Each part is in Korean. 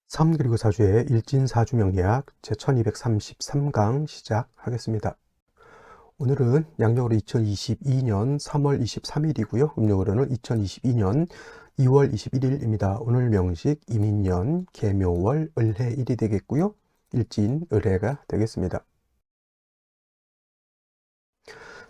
삶 그리고 사주의 일진사주명리학 제1233강 시작하겠습니다. 오늘은 양력으로 2022년 3월 23일이고요. 음력으로는 2022년 2월 21일입니다. 오늘 명식 이민년 계묘월 을해일이 되겠고요. 일진 을해가 되겠습니다.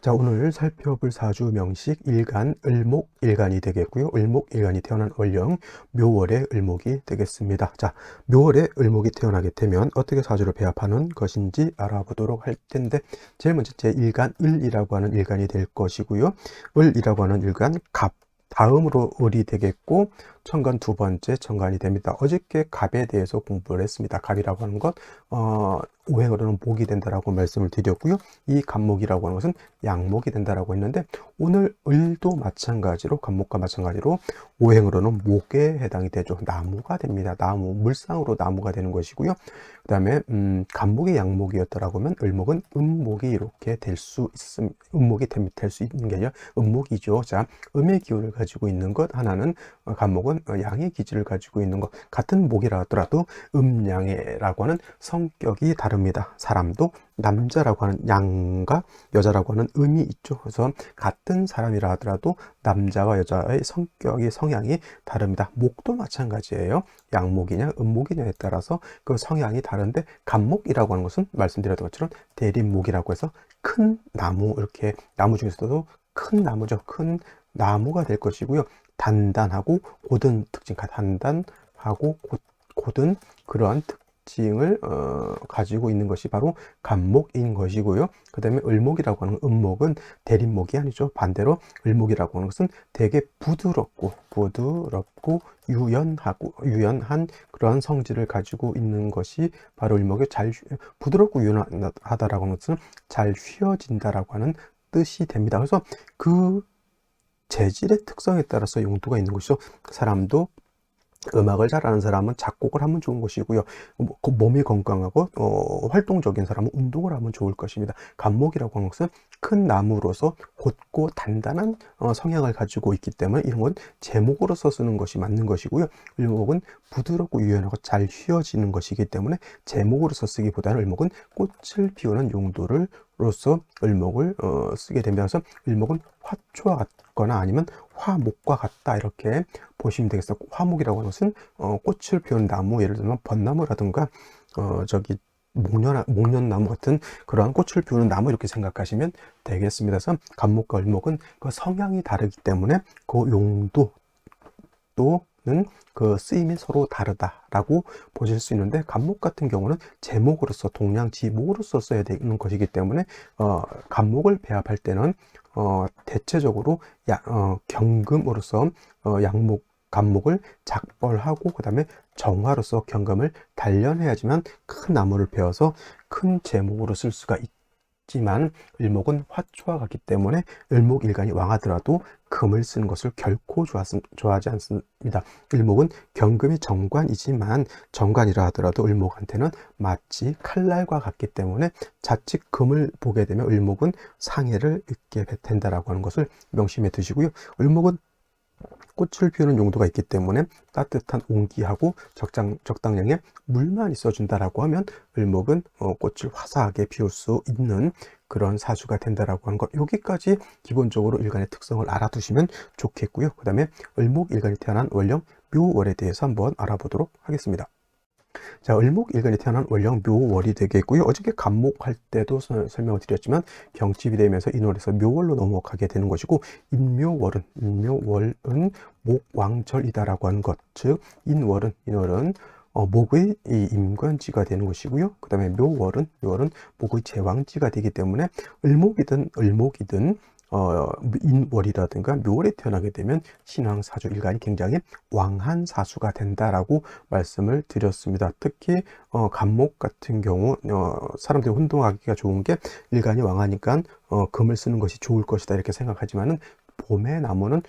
자, 오늘 살펴볼 사주 명식 일간 을목일간이 되겠고요. 을목일간이 태어난 월령 묘월의 을목이 되겠습니다. 자, 묘월의 을목이 태어나게 되면 어떻게 사주를 배합하는 것인지 알아보도록 할 텐데, 제일 먼저 제 일간 을이라고 하는 일간이 될 것이고요. 을이라고 하는 일간 갑 다음으로 을이 되겠고, 천간 두 번째 천간이 됩니다. 어저께 갑에 대해서 공부를 했습니다. 갑이라고 하는 것 오행으로는 목이 된다라고 말씀을 드렸고요. 이 갑목이라고 하는 것은 양목이 된다라고 했는데, 오늘 을도 마찬가지로 갑목과 마찬가지로 오행으로는 목에 해당이 되죠. 나무가 됩니다. 나무, 물상으로 나무가 되는 것이고요. 그 다음에 갑목이 양목이었더라고 하면 을목은 음목이 이렇게 될 수 있습니다. 음목이 될 수 있는 게 아니라 음목이죠. 자, 음의 기운을 가지고 있는 것 하나는 갑목은 양의 기질을 가지고 있는 것, 같은 목이라 하더라도 음양해라고 하는 성격이 다릅니다. 사람도 남자라고 하는 양과 여자라고 하는 음이 있죠. 그래서 같은 사람이라 하더라도 남자와 여자의 성격이 성향이 다릅니다. 목도 마찬가지예요. 양목이냐 음목이냐에 따라서 그 성향이 다른데, 갑목이라고 하는 것은 말씀드렸던 것처럼 대립목이라고 해서 큰 나무, 이렇게 나무 중에서도 큰 나무죠. 큰 나무가 될 것이고요. 단단하고 고든 특징, 단단하고 고든 그러한 특징을 가지고 있는 것이 바로 갑목인 것이고요. 그 다음에 을목이라고 하는 음목은 대립목이 아니죠. 반대로 을목이라고 하는 것은 되게 부드럽고 유연한 그러한 성질을 가지고 있는 것이 바로 을목의 부드럽고 유연하다라고 하는 것은 잘 휘어진다라고 하는 뜻이 됩니다. 그래서 그 재질의 특성에 따라서 용도가 있는 것이죠. 사람도 음악을 잘하는 사람은 작곡을 하면 좋은 것이고요. 몸이 건강하고 활동적인 사람은 운동을 하면 좋을 것입니다. 갑목이라고 하는 것은 큰 나무로서 곧고 단단한 성향을 가지고 있기 때문에 이런 건 제목으로서 쓰는 것이 맞는 것이고요. 을목은 부드럽고 유연하고 잘 휘어지는 것이기 때문에 제목으로서 쓰기보다는 을목은 꽃을 피우는 용도로서 을목을 쓰게 됩니다. 그래서 을목은 화초와 같거나 아니면 화목과 같다, 이렇게 보시면 되겠어요. 화목이라고 하는 것은 꽃을 피우는 나무, 예를 들면 벚나무라든가 목련나무 같은 그러한 꽃을 피우는 나무, 이렇게 생각하시면 되겠습니다. 그래서 갑목과 을목은 그 성향이 다르기 때문에 그 용도 또는 그 쓰임이 서로 다르다라고 보실 수 있는데, 갑목 같은 경우는 제목으로서 동량지목으로서 써야 되는 것이기 때문에 갑목을 배합할 때는 대체적으로 경금으로서 갑목을 작벌하고 그 다음에 정화로서 경금을 단련해야지만 큰 나무를 베어서 큰 제목으로 쓸 수가 있지만, 을목은 화초와 같기 때문에 을목일간이 왕하더라도 금을 쓰는 것을 결코 좋아하지 않습니다. 을목은 경금이 정관이지만, 정관이라 하더라도 을목한테는 마치 칼날과 같기 때문에 자칫 금을 보게 되면 을목은 상해를 입게 된다라고 하는 것을 명심해 두시고요. 을목은 꽃을 피우는 용도가 있기 때문에 따뜻한 온기하고 적당량의 물만 있어준다라고 하면 을목은 꽃을 화사하게 피울 수 있는 그런 사주가 된다라고 하는 것, 여기까지 기본적으로 일간의 특성을 알아두시면 좋겠고요. 그 다음에 을목일간이 태어난 월령 묘월에 대해서 한번 알아보도록 하겠습니다. 자, 을목일간이 태어난 월령 묘월이 되겠고요. 어저께 갑목할 때도 설명을 드렸지만 경칩이 되면서 인월에서 묘월로 넘어가게 되는 것이고, 인묘월은 목왕절이다라고 하는 것, 즉 인월은 목의 이 임관지가 되는 것이고요. 그 다음에 묘월은 목의 제왕지가 되기 때문에 을목이든 인월이라든가 묘월에 태어나게 되면 신앙 사주 일간이 굉장히 왕한 사수가 된다라고 말씀을 드렸습니다. 특히 갑목 같은 경우 사람들이 혼동하기가 좋은 게, 일간이 왕하니까 금을 쓰는 것이 좋을 것이다 이렇게 생각하지만은, 봄의 나무는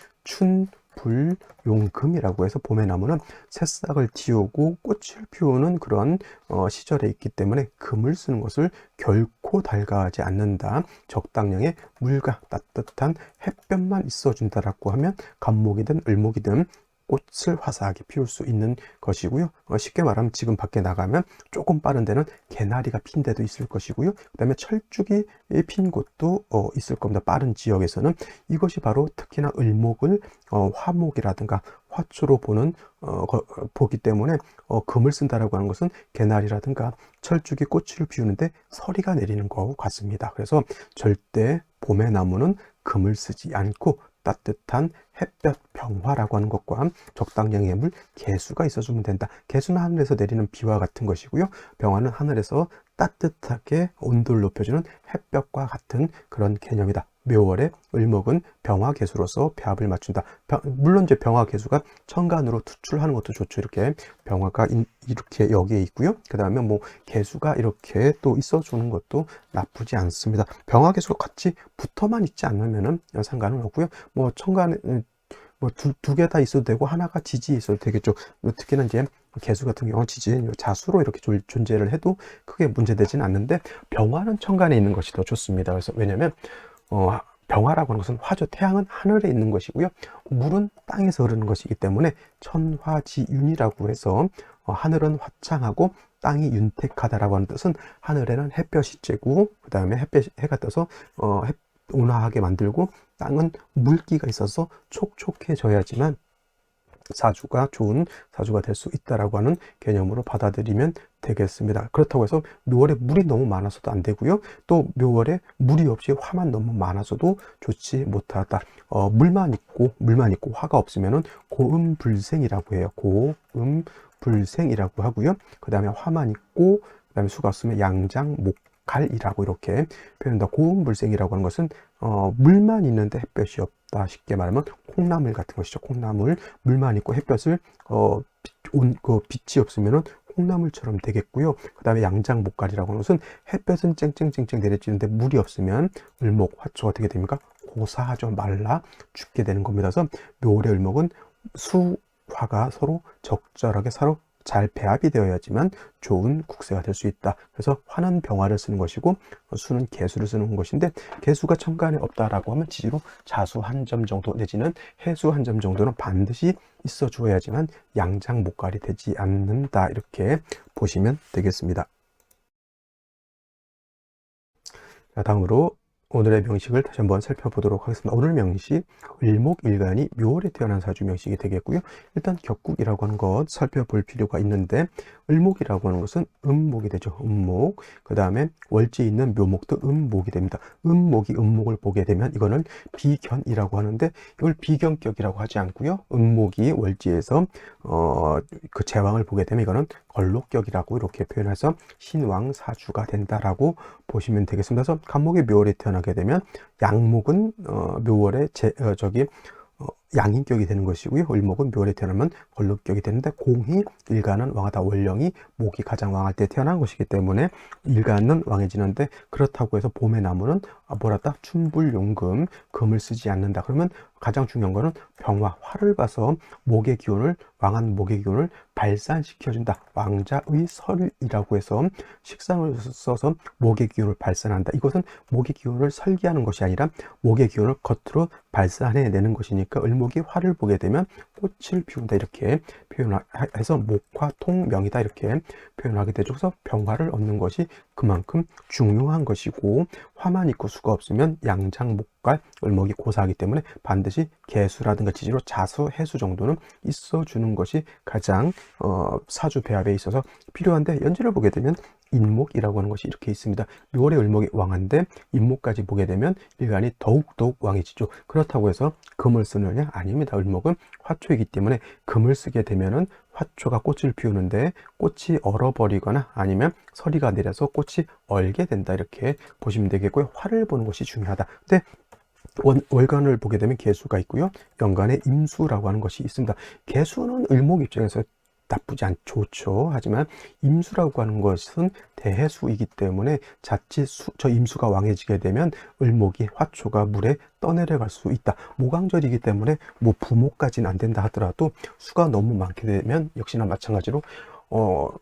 춘불용금이라고 해서 봄의 나무는 새싹을 틔우고 꽃을 피우는 그런 시절에 있기 때문에 금을 쓰는 것을 결코 달가하지 않는다. 적당량의 물과 따뜻한 햇볕만 있어준다라고 하면 갑목이든 을목이든 꽃을 화사하게 피울 수 있는 것이고요. 쉽게 말하면 지금 밖에 나가면 조금 빠른 데는 개나리가 핀 데도 있을 것이고요. 그 다음에 철쭉이 핀 곳도 있을 겁니다. 빠른 지역에서는. 이것이 바로 특히나 을목을 화목이라든가 화초로 보기 때문에 금을 쓴다라고 하는 것은 개나리라든가 철쭉이 꽃을 피우는데 서리가 내리는 것과 같습니다. 그래서 절대 봄의 나무는 금을 쓰지 않고 따뜻한 햇볕 병화라고 하는 것과 적당량의 물 개수가 있어주면 된다. 개수는 하늘에서 내리는 비와 같은 것이고요. 병화는 하늘에서 따뜻하게 온도를 높여주는 햇볕과 같은 그런 개념이다. 묘월에 을목은 병화 개수로서 배합을 맞춘다. 물론 이제 병화 개수가 천간으로 투출하는 것도 좋죠. 이렇게 병화가 이렇게 여기에 있고요. 그 다음에 뭐 개수가 이렇게 또 있어주는 것도 나쁘지 않습니다. 병화 개수가 같이 붙어만 있지 않으면은 상관은 없고요. 뭐 천간에 뭐 두 개 다 있어도 되고 하나가 지지에 있어도 되겠죠. 특히나 이제 개수 같은 경우는 지지 자수로 이렇게 존재를 해도 크게 문제되지는 않는데 병화는 천간에 있는 것이 더 좋습니다. 그래서 왜냐면 병화라고 하는 것은 화죠. 태양은 하늘에 있는 것이고요. 물은 땅에서 흐르는 것이기 때문에 천화지윤이라고 해서 하늘은 화창하고 땅이 윤택하다라고 하는 뜻은 하늘에는 햇볕이 쬐고 그 다음에 해가 떠서 온화하게 만들고 땅은 물기가 있어서 촉촉해져야지만 사주가 좋은 사주가 될 수 있다라고 하는 개념으로 받아들이면 되겠습니다. 그렇다고 해서 묘월에 물이 너무 많아서도 안 되고요. 또 묘월에 물이 없이 화만 너무 많아서도 좋지 못하다. 물만 있고 화가 없으면은 고음불생이라고 해요. 고음불생이라고 하고요. 그 다음에 화만 있고 그 다음에 수가 없으면 양장목갈이라고 이렇게 표현한다. 고음불생이라고 하는 것은 물만 있는데 햇볕이 없다. 쉽게 말하면 콩나물 같은 것이죠. 콩나물 물만 있고 햇볕을 빛이 없으면은 콩나물처럼 되겠고요. 그 다음에 양장목갈이라고 하는 것은 햇볕은 쨍쨍쨍쨍 내려지는데 물이 없으면 을목 화초가 어떻게 됩니까? 고사하죠. 말라 죽게 되는 겁니다. 그래서 묘월의 을목은 수화가 서로 적절하게 서로 잘 배합이 되어야지만 좋은 국세가 될 수 있다. 그래서 화는 병화를 쓰는 것이고 수는 개수를 쓰는 것인데 개수가 천간에 없다라고 하면 지지로 자수 한 점 정도 내지는 해수 한 점 정도는 반드시 있어 주어야지만 양장목갈이 되지 않는다. 이렇게 보시면 되겠습니다. 자, 다음으로 오늘의 명식을 다시 한번 살펴보도록 하겠습니다. 오늘 명식 을목일간이 묘월에 태어난 사주 명식이 되겠고요. 일단 격국이라고 하는 것 살펴볼 필요가 있는데 을목이라고 하는 것은 음목이 되죠. 음목. 그 다음에 월지에 있는 묘목도 음목이 됩니다. 음목이 음목을 보게 되면 이거는 비견이라고 하는데 이걸 비견격이라고 하지 않고요. 음목이 월지에서 그 제왕을 보게 되면 이거는 걸록격이라고 이렇게 표현해서 신왕 사주가 된다라고 보시면 되겠습니다. 그래서 간목이 묘월에 태어나게 되면 양목은 묘월에 양인격이 되는 것이고요. 을목은 묘월에 태어나면 걸록격이 되는데 공이 일간은 왕하다. 월령이 목이 가장 왕할 때 태어난 것이기 때문에 일간은 왕해지는데 그렇다고 해서 봄의 나무는 뭐랄까 춘불용금 금을 쓰지 않는다. 그러면 가장 중요한 거는 병화 화를 봐서 목의 기운을 왕한 목의 기운을 발산시켜준다. 왕자의 설이라고 해서 식상을 써서 목의 기운을 발산한다. 이것은 목의 기운을 설계하는 것이 아니라 목의 기운을 겉으로 발산해내는 것이니까 을목이 화를 보게 되면 꽃을 피운다. 이렇게 표현해서 목화통명이다. 이렇게 표현하게 되죠. 그래서 병화를 얻는 것이 그만큼 중요한 것이고 화만 있고 수가 없으면 양장목갈 을목이 고사하기 때문에 반드시 개수라든가 지지로 자수, 해수 정도는 있어주는 것이 가장 사주 배합에 있어서 필요한데 연지를 보게 되면 인목이라고 하는 것이 이렇게 있습니다. 묘월에 을목이 왕한데 인목까지 보게 되면 일간이 더욱 왕해지죠. 그렇다고 해서 금을 쓰느냐? 아닙니다. 을목은 화초이기 때문에 금을 쓰게 되면은 화초가 꽃을 피우는데 꽃이 얼어버리거나 아니면 서리가 내려서 꽃이 얼게 된다. 이렇게 보시면 되겠고요. 화를 보는 것이 중요하다. 근데 월간을 보게 되면 개수가 있고요. 연간에 임수라고 하는 것이 있습니다. 개수는 을목 입장에서 나쁘지 좋죠. 하지만 임수라고 하는 것은 대해수이기 때문에 자칫 저 임수가 왕해지게 되면 을목이 화초가 물에 떠내려갈 수 있다. 모강절이기 때문에 뭐 부목까지는 안 된다 하더라도 수가 너무 많게 되면 역시나 마찬가지로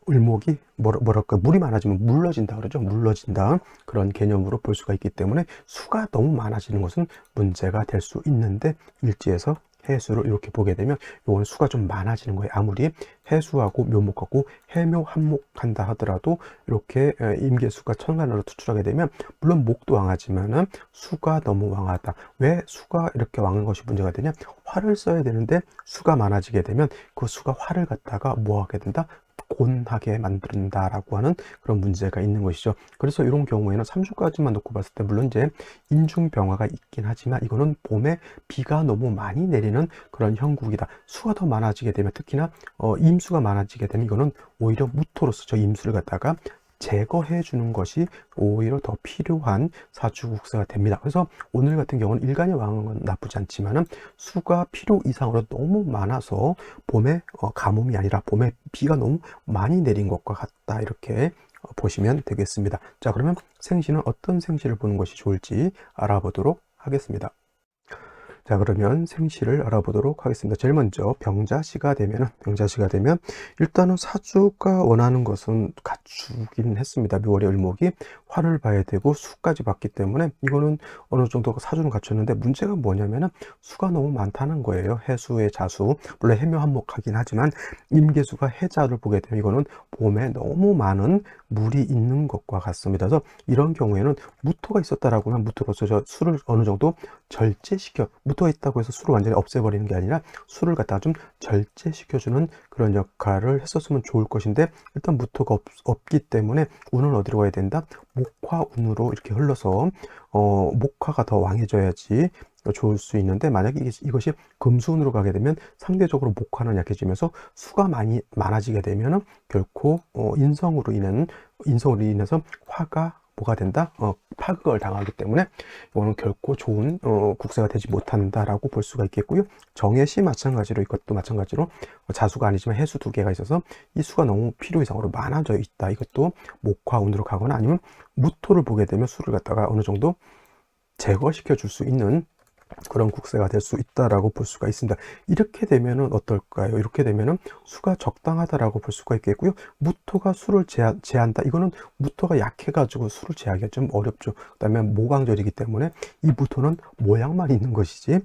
을목이 뭐랄까 물이 많아지면 물러진다 그러죠. 물러진다 그런 개념으로 볼 수가 있기 때문에 수가 너무 많아지는 것은 문제가 될 수 있는데 일지에서 해수를 이렇게 보게 되면 요거는 수가 좀 많아지는 거예요. 아무리 해수하고 묘목하고 해묘 한목한다 하더라도 이렇게 임계수가 천간으로 투출하게 되면 물론 목도 왕하지만은 수가 너무 왕하다. 왜 수가 이렇게 왕한 것이 문제가 되냐? 화를 써야 되는데 수가 많아지게 되면 그 수가 화를 갖다가 뭐 하게 된다? 곤하게 만든다라고 하는 그런 문제가 있는 것이죠. 그래서 이런 경우에는 3주까지만 놓고 봤을 때 물론 이제 인중병화가 있긴 하지만 이거는 봄에 비가 너무 많이 내리는 그런 형국이다. 수가 더 많아지게 되면 특히나 임수가 많아지게 되면 이거는 오히려 무토로서 저 임수를 갖다가 제거해 주는 것이 오히려 더 필요한 사주국사가 됩니다. 그래서 오늘 같은 경우는 일간이 왕한 건 나쁘지 않지만은 수가 필요 이상으로 너무 많아서 봄에 가뭄이 아니라 봄에 비가 너무 많이 내린 것과 같다, 이렇게 보시면 되겠습니다. 자, 그러면 생시는 어떤 생시를 보는 것이 좋을지 알아보도록 하겠습니다. 자, 그러면 생시를 알아보도록 하겠습니다. 제일 먼저 병자시가 되면 일단은 사주가 원하는 것은 갖추긴 했습니다. 묘월의 을목이 화를 봐야 되고 수까지 봤기 때문에 이거는 어느 정도 사주는 갖췄는데, 문제가 뭐냐면은 수가 너무 많다는 거예요. 해수의 자수, 물론 해묘 한목하긴 하지만 임계수가 해자를 보게 되면 이거는 봄에 너무 많은 물이 있는 것과 같습니다. 그래서 이런 경우에는 무토가 있었다라고 하면 무토로서 저 수를 어느 정도 절제시켜, 무토가 있다고 해서 수를 완전히 없애버리는 게 아니라 수를 갖다가 좀 절제시켜주는 그런 역할을 했었으면 좋을 것인데, 일단 무토가 없기 때문에 운은 어디로 가야 된다? 목화운으로 이렇게 흘러서 목화가 더 왕해져야지 좋을 수 있는데, 만약에 이것이 금수운으로 가게 되면 상대적으로 목화는 약해지면서 수가 많아지게 되면은 결코 인성으로 인해서 화가 뭐가 된다? 파극을 당하기 때문에 이거는 결코 좋은 국세가 되지 못한다라고 볼 수가 있겠고요. 정해시 마찬가지로, 이것도 마찬가지로 자수가 아니지만 해수 두 개가 있어서 이 수가 너무 필요 이상으로 많아져 있다. 이것도 목화운으로 가거나 아니면 무토를 보게 되면 수를 갖다가 어느 정도 제거시켜 줄 수 있는 그런 국세가 될 수 있다라고 볼 수가 있습니다. 이렇게 되면은 어떨까요? 이렇게 되면은 수가 적당하다라고 볼 수가 있겠고요. 무토가 수를 제한다. 이거는 무토가 약해가지고 수를 제하기가 좀 어렵죠. 그다음에 모강절이기 때문에 이 무토는 모양만 있는 것이지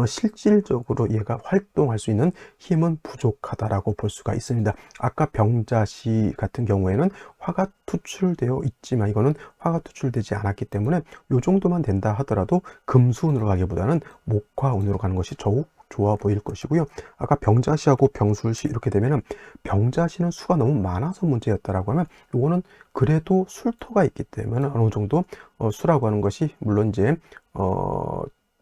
실질적으로 얘가 활동할 수 있는 힘은 부족하다라고 볼 수가 있습니다. 아까 병자시 같은 경우에는 화가 투출되어 있지만 이거는 화가 투출되지 않았기 때문에 이 정도만 된다 하더라도 금수운으로 가기보다는 목화운으로 가는 것이 더욱 좋아 보일 것이고요. 아까 병자시하고 병술시 이렇게 되면은, 병자시는 수가 너무 많아서 문제였다라고 하면 이거는 그래도 술토가 있기 때문에 어느 정도 수라고 하는 것이 물론 이제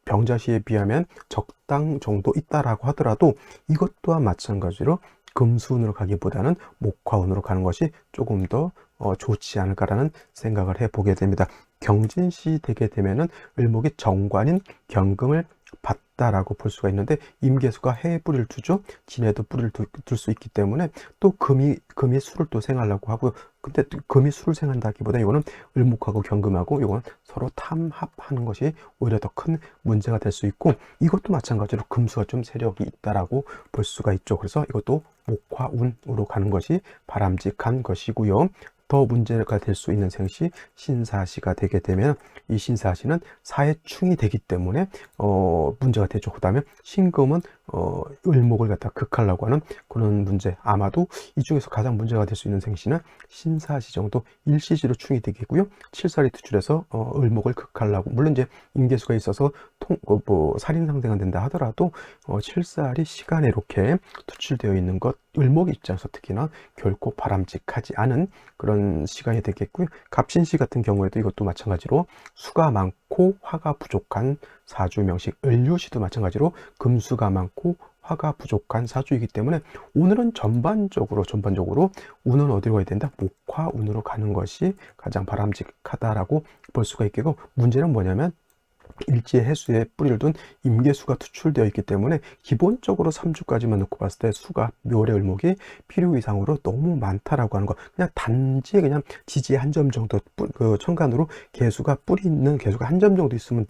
병자시에 비하면 적당 정도 있다라고 하더라도 이것 또한 마찬가지로 금수운으로 가기보다는 목화운으로 가는 것이 조금 더 좋지 않을까라는 생각을 해보게 됩니다. 경진시 되게 되면은 을목이 정관인 경금을 받다라고 볼 수가 있는데, 임계수가 해에 뿌리를 두죠. 진에도 뿌리를 둘 수 있기 때문에 또 금이 수를 또 생하려고 하고요. 근데 금이 수를 생한다기보다 이거는 을목하고 경금하고 이거는 서로 탐합하는 것이 오히려 더 큰 문제가 될 수 있고, 이것도 마찬가지로 금수가 좀 세력이 있다라고 볼 수가 있죠. 그래서 이것도 목화운으로 가는 것이 바람직한 것이고요. 더 문제가 될 수 있는 생시 신사시가 되게 되면 이 신사시는 사해충이 되기 때문에 문제가 되죠. 그 다음에 신금은 을목을 갖다 극하려고 하는 그런 문제, 아마도 이 중에서 가장 문제가 될 수 있는 생시는 신사시 정도, 일시지로 충이 되겠고요. 칠살이 투출해서 을목을 극하려고, 물론 이제 임계수가 있어서 살인상대가 된다 하더라도 칠살이 시간에 이렇게 투출되어 있는 것, 을목의 입장에서 특히나 결코 바람직하지 않은 그런 시간이 되겠고요. 갑신시 같은 경우에도 이것도 마찬가지로 수가 많고 화가 부족한 사주 명식, 을유시도 마찬가지로 금수가 많고 화가 부족한 사주이기 때문에 오늘은 전반적으로 운은 어디로 가야 된다? 목화운으로 가는 것이 가장 바람직하다라고 볼 수가 있겠고, 문제는 뭐냐면 일지의 해수에 뿌리를 둔 임계수가 투출되어 있기 때문에 기본적으로 3주까지만 놓고 봤을 때 수가, 묘월의 을목이 필요 이상으로 너무 많다라고 하는 거, 그냥 단지 그냥 지지의 한 점 정도, 그 천간으로 뿌리 있는 개수가 한 점 정도 있으면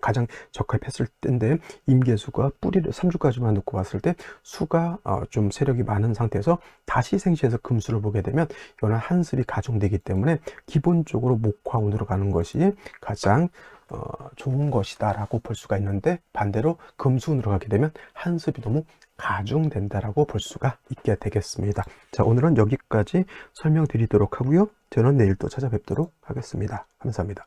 가장 적합했을 때인데, 임계수가 뿌리를 3주까지만 놓고 봤을 때 수가 좀 세력이 많은 상태에서 다시 생시해서 금수를 보게 되면 이거는 한습이 가중되기 때문에 기본적으로 목화운으로 가는 것이 가장 좋은 것이다라고 볼 수가 있는데, 반대로 금수운으로 가게 되면 한습이 너무 가중된다라고 볼 수가 있게 되겠습니다. 자, 오늘은 여기까지 설명드리도록 하고요. 저는 내일 또 찾아뵙도록 하겠습니다. 감사합니다.